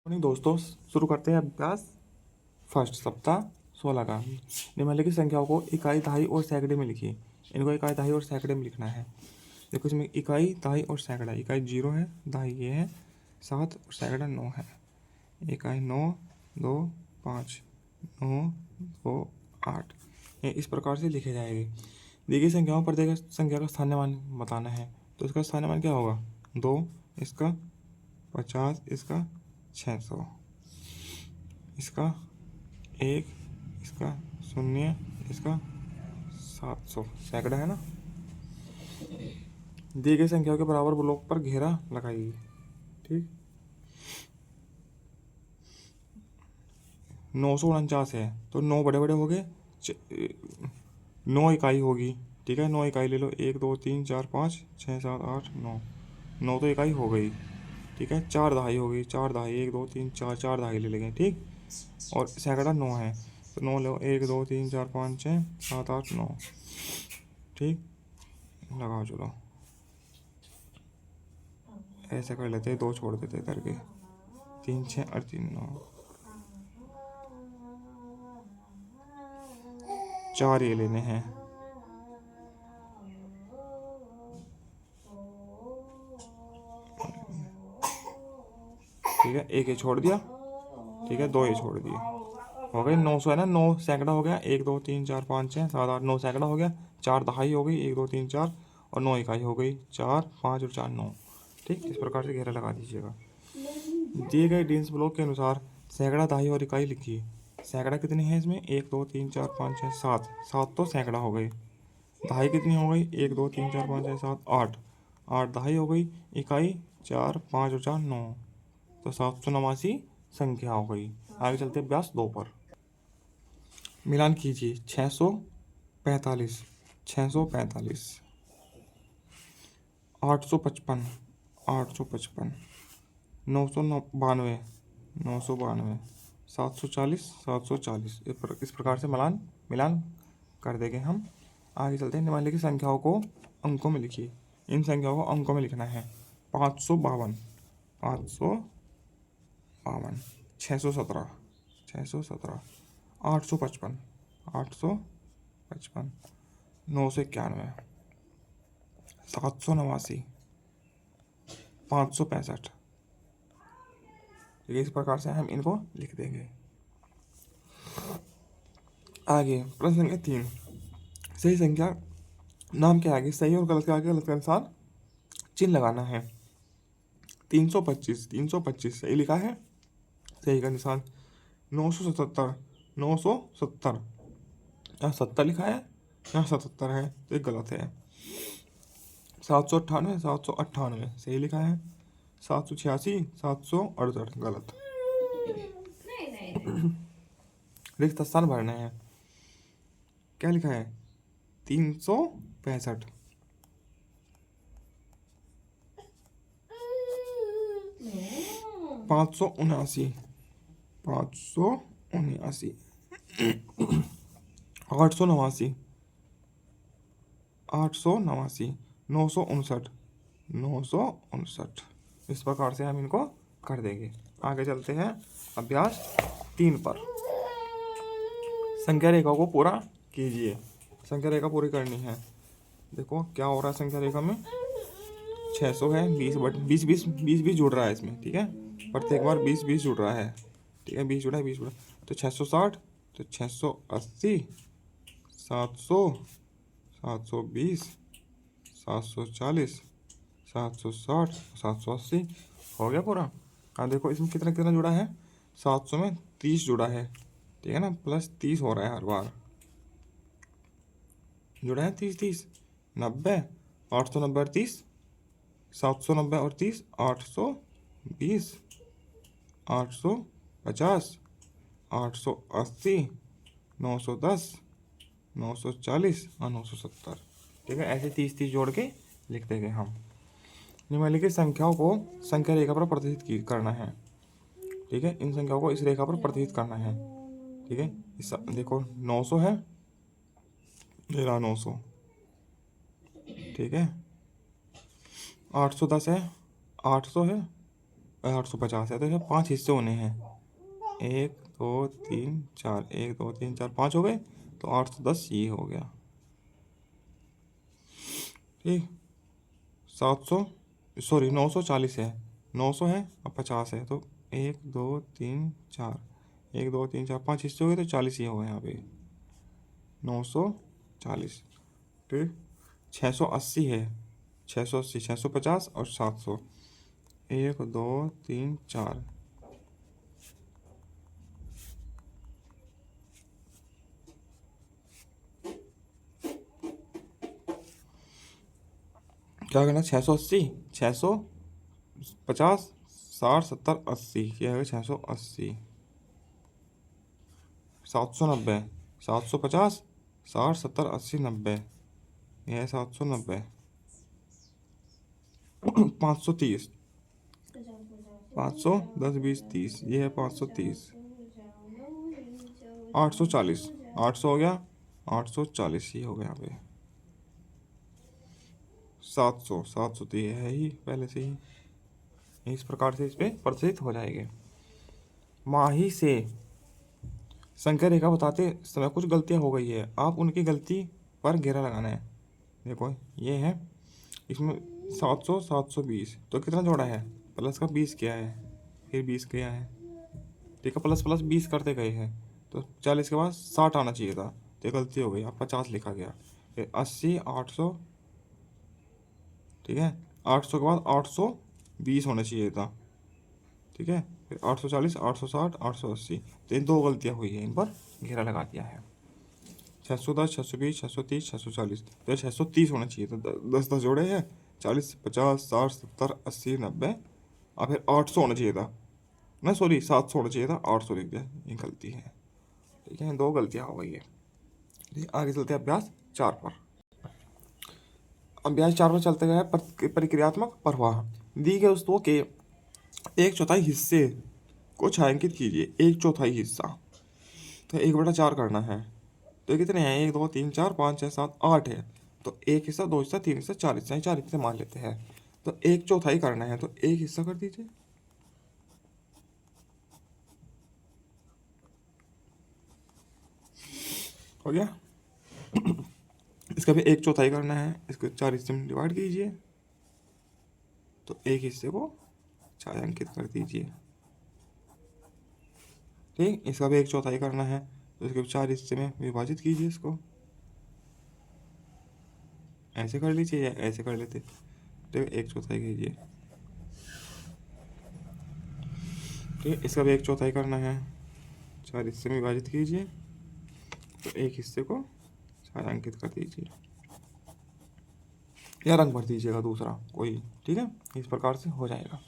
Morning दोस्तों, शुरू करते हैं अभ्यास फर्स्ट सप्ताह 16 का। निम्नलिखित संख्याओं को इकाई, दहाई और सैकड़े में लिखिए। इनको इकाई, दहाई और सैकड़े में लिखना है। देखो इसमें इकाई, दहाई और सैकड़ा। इकाई 0 है, दहाई ये है 7 और सैकड़ा 9 है। इकाई 9, 2, 5, 9, 2, 8। ये इस प्रकार से लिखे जाएंगे। दी गई संख्याओं पर देगा संख्या का स्थानीय मान बताना है। तो इसका स्थानीय मान क्या होगा? 2, इसका 50, इसका 600, इसका 1, इसका 0, इसका 700। सैकड़ा है ना। दी गई संख्याओं के बराबर ब्लॉक पर घेरा लगाइए। ठीक, 949 है तो 9 बड़े बड़े हो गए, 9 इकाई होगी। ठीक है, 9 इकाई ले लो। 1, 2, 3, 4, 5, 6, 7, 8, 9। 9 तो इकाई हो गई। ठीक है, 4 दहाई हो गई। 4 दहाई, 1, 2, 3, 4, 4 दहाई ले लेंगे। ठीक, और सैकड़ा 9 है तो 9 लो। 1, 2, 3, 4, 5, 6, 7, 8, 9। ठीक, लगाओ चलो। ऐसे कर लेते हैं, 2 छोड़ देते हैं करके। 3, 6 और 3, 9। 4 ये लेने हैं। ठीक है, 1 ये छोड़ दिया। ठीक है, 2 ये छोड़ दिए। हो गए 900 है ना। 9 सैकड़ा हो गया। 1, 2, 3, 4, 5, 6, 7, 8, 9 सैकड़ा हो गया। 4 दहाई हो गई। 1, 2, 3, 4 और 9 इकाई हो गई। 4, 5 और 4, 9। ठीक, इस प्रकार से घेरा लगा दीजिएगा। दिए गए डेंस ब्लॉक के अनुसार सैकड़ा, दहाई और इकाई लिखिए। सैकड़ा कितनी है इसमें? 1, 2, 3, 4, 5, 6, 7। 7 तो सैकड़ा हो गई। दहाई कितनी हो गई? 1, 2, 3, 4, 5, 6, 7, 8। 8 दहाई हो गई। इकाई 4, 5 और 4, 9। तो 789 संख्या हो गई। आगे चलते अभ्यास 2 पर। मिलान कीजिए। 645, 645, 855, 855, 992, 992, 740, 740। इस प्रकार से मिलान मिलान कर देंगे हम। आगे चलते हैं। निम्नलिखित संख्याओं को अंकों में लिखिए। इन संख्याओं को अंकों में लिखना है। 552, 552, 617, 617, 855, 855, 991, 789, 565। ठीक है, इस प्रकार से हम इनको लिख देंगे। आगे प्रश्न संख्या 3। सही संख्या नाम के आगे सही और गलत के आगे गलत के अनुसार चिन्ह लगाना है। 325, 325 सही लिखा है, सही का निशान। 977, 970, यहाँ 70 लिखा है, यहाँ 77 है तो ये गलत है। 798, 798 सही लिखा है। 786, 768 गलत। रिक्त स्थान भरना है। क्या लिखा है? 365, 579, 579, 889, 889, 959, 959। इस प्रकार से हम इनको कर देंगे। आगे चलते हैं अभ्यास 3 पर। संख्या रेखा को पूरा कीजिए। संख्या रेखा पूरी करनी है। देखो क्या हो रहा है संख्या रेखा में। 600 है, 20 20 20 20 20 जुड़ रहा है इसमें। ठीक है, प्रत्येक बार 20 20 जुड़ रहा है। ठीक है, 20 जुड़ा है, 20 जुड़ा। तो 660, तो 680, 700, 720, 740, 760, 780 हो गया पूरा। हाँ देखो इसमें कितना कितना जुड़ा है। 700 में 30 जुड़ा है। ठीक है ना, प्लस 30 हो रहा है हर बार। जुड़ा है 30 30, 90, 890 और 30, 790 और 30, 820, 850, 880, 910, 940 और 970। ठीक है, ऐसे 30 30 जोड़ के लिख देंगे हम। निम्नलिखित संख्याओं को संख्या रेखा पर प्रतिष्ठित करना है। ठीक है, इन संख्याओं को इस रेखा पर प्रतिष्ठित करना है। ठीक है, इस देखो 900 है, ये रहा 900। ठीक है, 810 है, 800 है, 850 है, तो इसमें 5 हिस्से होने हैं। 1 2 3 4, 1 2 3 4 5 हो गए, तो 810 ये हो गया। ठीक, 700, सॉरी 940 है, 900 है और 50 है, तो 1 2 3 4, 1 2 3 4 5 हिस्से हो गए, तो 40 ये हो गए यहाँ पे, 940। ठीक, 680 है, 680, 650 और 700, 1 2 3 4, क्या करना, 680, 650, 60 70 80, ये है 680, 790, 750, 60 70 80 90, यह है 790, 530, 500 10 20 30, ये है 530, 840, 800 हो गया, 840 ही हो गया यहाँ पे, 700, 700 तो ये है ही पहले से ही। इस प्रकार से इस पे प्रदर्शित हो जाएंगे। माही से संख्या रेखा बताते समय कुछ गलतियां हो गई है, आप उनकी गलती पर घेरा लगाना है। देखो ये है, इसमें 700 720, तो कितना जोड़ा है, प्लस का 20 किया है, फिर 20 किया है, ठीक है, प्लस प्लस 20 करते गए हैं, तो 40 के बाद 60 आना चाहिए था, तो गलती हो गई, अब 50 लिखा गया, फिर 80 800, ठीक है, 800 के बाद 820 होना चाहिए था, ठीक है, फिर 840 860 880, तो इन 2 गलतियाँ हुई हैं, इन पर घेरा लगा दिया है। 610 620 630 640, तो 630 होना चाहिए था, 10 10 जोड़े हैं, 40 50 60 70 80 90, और फिर 800 होना चाहिए था, ना सॉरी 700 होना चाहिए था, 800 लिख दिया, ये गलती है, ठीक है, 2 गलतियाँ हो गई है। आगे चलते हैं अभ्यास 4 पर। अभ्यास 4 पर चलते गए परिक्रियात्मक प्रवाह। दी गई वस्तुओं के 1/4 हिस्से को छायांकित कीजिए, 1/4 हिस्सा, तो 1/4 करना है, तो कितने हैं, 1 2 3 4 5 6 7 8 है, तो 1 हिस्सा 2 हिस्सा 3 हिस्सा 4 हिस्सा, 4 हिस्से मान लेते हैं, तो 1/4 करना है, तो 1 हिस्सा कर दीजिए, हो गया। इसका भी 1/4 करना है, इसको 4 हिस्से में डिवाइड कीजिए, तो 1 हिस्से को छायांकित कर दीजिए, ठीक, इसका भी 1/4 करना है, तो इसके 4 हिस्से में विभाजित कीजिए, इसको ऐसे कर लीजिए या ऐसे कर लेते, तो 1/4 कीजिए, ठीक, इसका भी 1/4 करना है, 4 हिस्से में विभाजित कीजिए, तो 1 हिस्से को छायांकित कर दीजिए, या रंग भर दीजिएगा दूसरा कोई, ठीक है, इस प्रकार से हो जाएगा।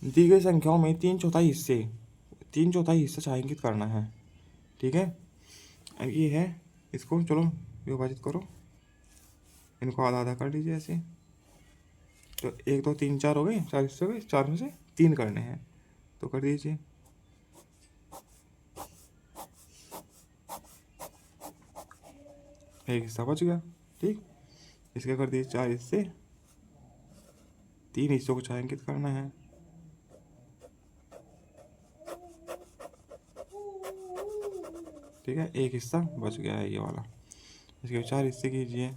दी गई संख्याओं में 3/4 हिस्सा छायांकित करना है, ठीक है, अब ये है, इसको चलो विभाजित करो, इनको आधा आधा कर लीजिए ऐसे, तो 1 2 3 4 हो गए, 4 हिस्से हो गए, 4 में से 3 करने हैं, तो कर दीजिए, एक हिस्सा बच गया, ठीक, इसके कर दिए 4 हिस्से, 3 हिस्सों को छायांकित करना है, ठीक है, एक हिस्सा बच गया है ये वाला, इसके 4 हिस्से कीजिए,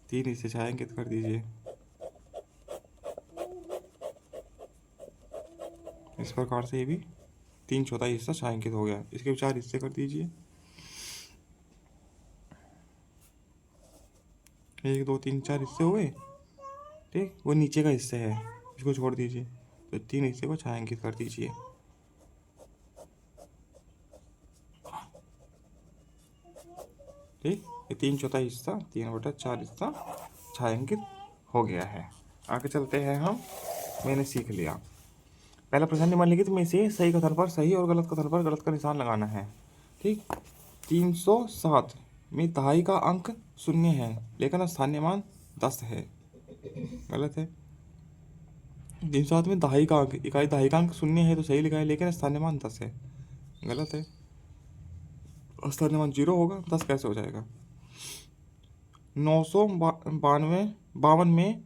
3 हिस्से छायांकित कर दीजिए, इस प्रकार से ये भी 3/4 हिस्सा छायांकित हो गया, इसके 4 हिस्से कर दीजिए, 1 2 3 4 हिस्से हो गए, ठीक, वो नीचे का हिस्सा है, इसको छोड़ दीजिए, तो 3 हिस्से को छायांकित कर दीजिए, ठीक, ये 3/4 हिस्सा 3/4 हिस्सा छायांकित हो गया है। आगे चलते हैं हम, मैंने सीख लिया। पहला प्रश्न, निम्नलिखित में से सही कथन पर सही और गलत कथन पर गलत का निशान लगाना है, ठीक। 307 में दहाई का अंक 0 है, लेकिन स्थानीय मान 10 है, गलत है। 307 में दहाई का अंक, इकाई दहाई का अंक 0 है तो सही लिखा है, लेकिन स्थानीय मान 10 है, गलत है, स्थानीय मान 0 होगा, 10 कैसे हो जाएगा। 952 में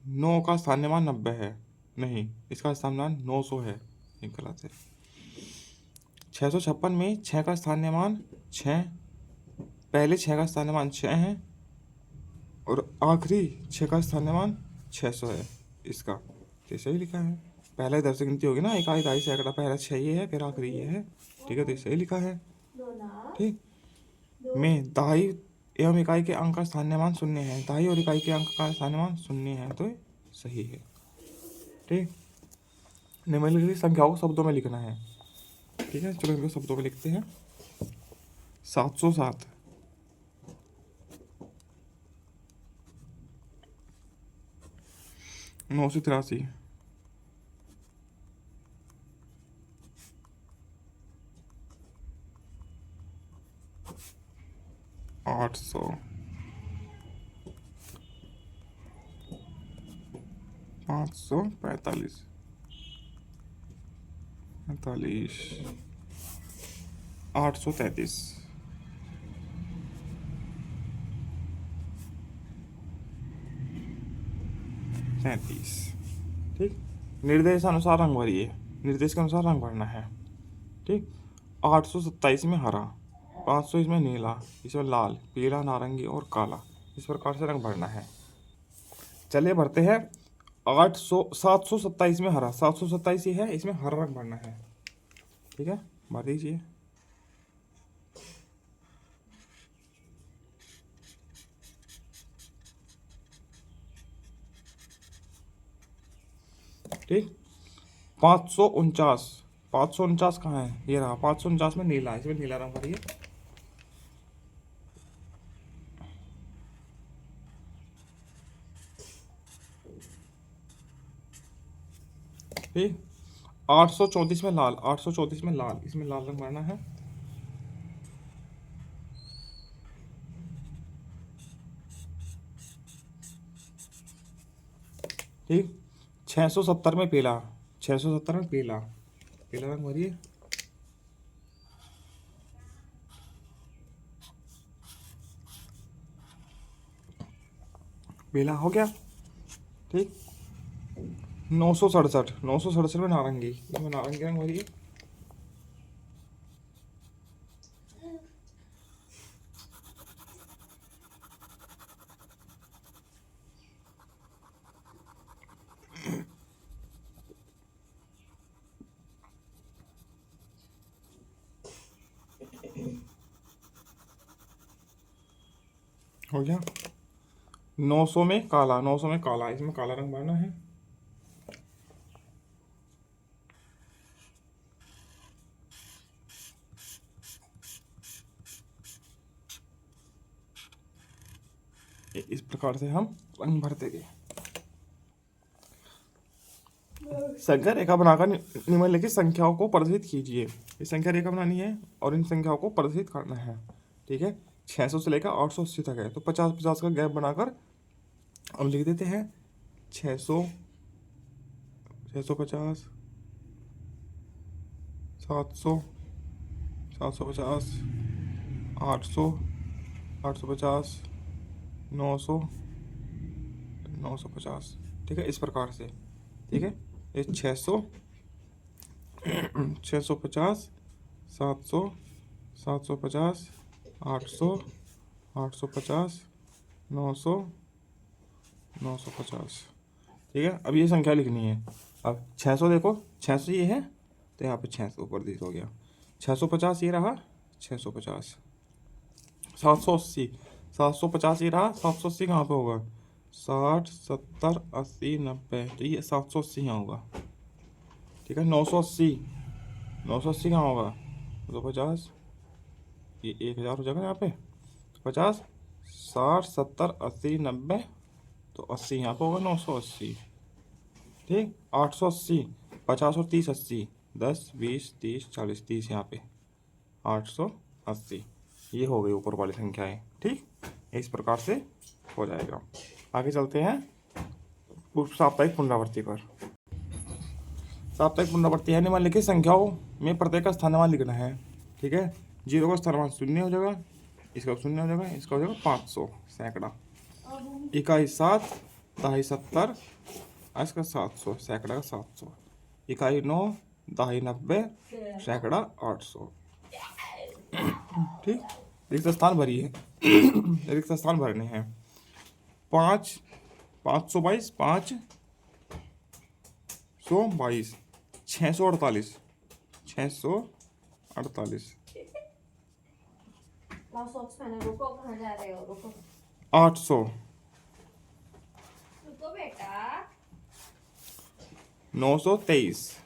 9 का स्थानीय मान 90 है, नहीं, इसका स्थानमान 900 है, ये गलत है। 656 में 6 का स्थानीय मान 6, पहले 6 का स्थानीय मान 6 है और आखिरी 6 का स्थानीय मान 600 है इसका, तो सही लिखा है। पहले इधर से गिनती होगी ना, इकाई दहाई सैकड़ा, पहला 6 ये है, फिर आखिरी ये है, ठीक है, तो सही लिखा है। ठीक, में दहाई एवं इकाई के अंक का स्थानीय मान 0 है, दहाई और इकाई के अंक का स्थानीय मान 0 है, तो सही है। ठीक, निम्नलिखित संख्याओं को शब्दों में लिखना है। ठीक है, चलो इनको शब्दों में लिखते हैं। 707, 983, 800, 545, 45, 833, 37। ठीक, निर्देशानुसार रंग भरिए, निर्देश के अनुसार रंग भरना है। ठीक, 827 में हरा, 500 इसमें नीला, इसमें लाल, पीला, नारंगी और काला, इस प्रकार से रंग भरना है। चलिए भरते हैं। 727 में हरा, 727 ही है, इसमें हरा रंग भरना है। ठीक है, भर दीजिए। ठीक, 549, 549 कहाँ है, ये रहा, 549 में नीला, इसमें नीला रंग भरिए। ठीक, 834 में लाल, 834 में लाल, इसमें लाल रंग भरना है। ठीक, 670 में पीला, 670 में पीला, पीला रंग भरिए। पीला हो गया। ठीक, 967, 967 में नारंगी, इसमें नारंगी रंग भरिए। हो गया। 900 में काला, 900 में काला, इसमें काला रंग भरना है। इस प्रकार से हम रंग भरते गए। संख्या रेखा बनाकर निम्नलिखित संख्याओं को प्रदर्शित कीजिए। ये संख्या रेखा बनानी है और इन संख्याओं को प्रदर्शित करना है। ठीक है, 600 से लेकर 880 तक है, तो 50-50 का गैप बनाकर हम लिख देते हैं 600, 650, 700, 750, 800, 850, 900, 950। ठीक है, इस प्रकार से। ठीक है, ये 600, 650, 700, 750, 800, 850, 900, 950। ठीक है, अब ये संख्या लिखनी है। अब 600 देखो, 600 ये है, तो यहाँ पे 600 प्रदर्शित हो गया। 650 ये रहा, 650, 780, 750 ये रहा, 780 कहाँ पे होगा, 60, 70, 80, 90, तो ये 780 यहाँ होगा। ठीक है, 980, 980 कहाँ होगा, 250, ये 1000 हो जाएगा यहाँ पे, 50, 60, 70, 80, 90, तो 80 यहाँ पे होगा, 980। ठीक, 880, 50 और 30, 80, 10, 20, 30, 40, 30 यहाँ पे 880, ये हो गई ऊपर वाली संख्याएं। ठीक, इस प्रकार से हो जाएगा। आगे चलते हैं साप्ताहिक पुनरावृत्ति पर। साप्ताहिक पुनरावृत्ति है, निम्नलिखित संख्याओं में प्रत्येक का स्थानमान लिखना है। ठीक है, 0 का स्थानमान 0 हो जाएगा, इसका 0 हो जाएगा, इसका हो जाएगा 500 सैकड़ा, इकाई 7, दहाई 70, इसका 700, सैकड़ा का 700, इकाई 9, दहाई 90, सैकड़ा 800। ठीक, रिक्त स्थान भरी है। रिक्त स्थान भरने हैं। 5 522, 522, 648, 648, लाओ सॉक्स पहने, रुको, कहाँ जा रहे हो, रुको 800, रुको बेटा। 923,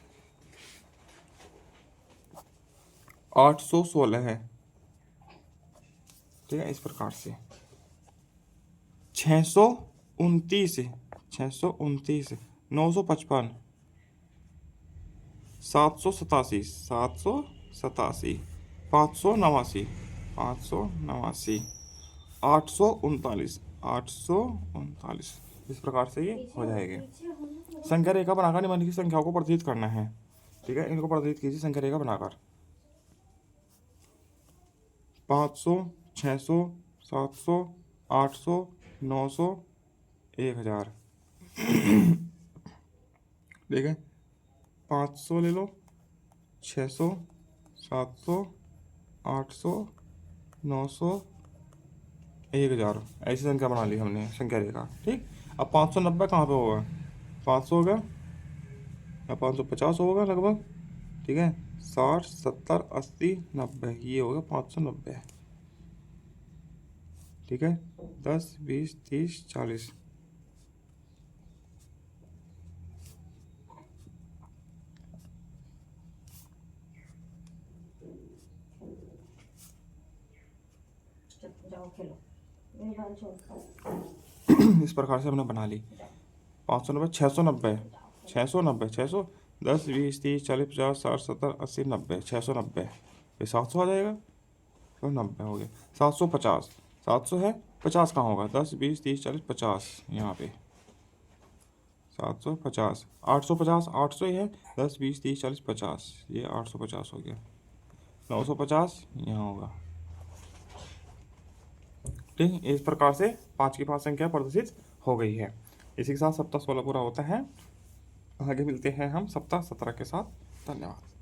816 है। ठीक है, इस प्रकार से 629, 629, 955, 787, 787, 589, 589, 839, 839। इस प्रकार से ये हो जाएगा। संख्या रेखा बनाकर निम्नलिखित की संख्याओं को प्रतिनिधित्व करना है। ठीक है, इनको प्रतिनिधित्व कीजिए संख्या रेखा बनाकर। 500, 600, 700, 800, 900, 1000। ठीक है, 500 ले लो, 600, 700, 800, 900, 1000। ऐसी संख्या बना ली हमने संख्या रेखा। ठीक, अब 590 कहाँ पे होगा? 500 होगा या 550 होगा लगभग। ठीक है, 60, 70, 80, 90, ये होगा 590। ठीक है, 10, 20, 30, 40। जाओ खेलो, मेरी बाल छोड़। इस प्रकार से हमने बना ली। 590, 690, 690, 600, 10, 20, 30, 40, 50, 60, 70, 80, 90, 690। ये 700 आ जाएगा, तो 90 हो गया। 750, 700 है, 50 कहाँ होगा? 10, 20, 30, 40, 50 यहाँ पे 750। 850, 800 ही है, 10, 20, 30, 40, 50, ये 850 हो गया। 950 यहाँ होगा। ठीक, इस प्रकार से 5 की 5 संख्या प्रदर्शित हो गई है। इसी के साथ सप्ताह 16 पूरा होता है। आगे मिलते हैं हम सप्ताह 17 के साथ। धन्यवाद।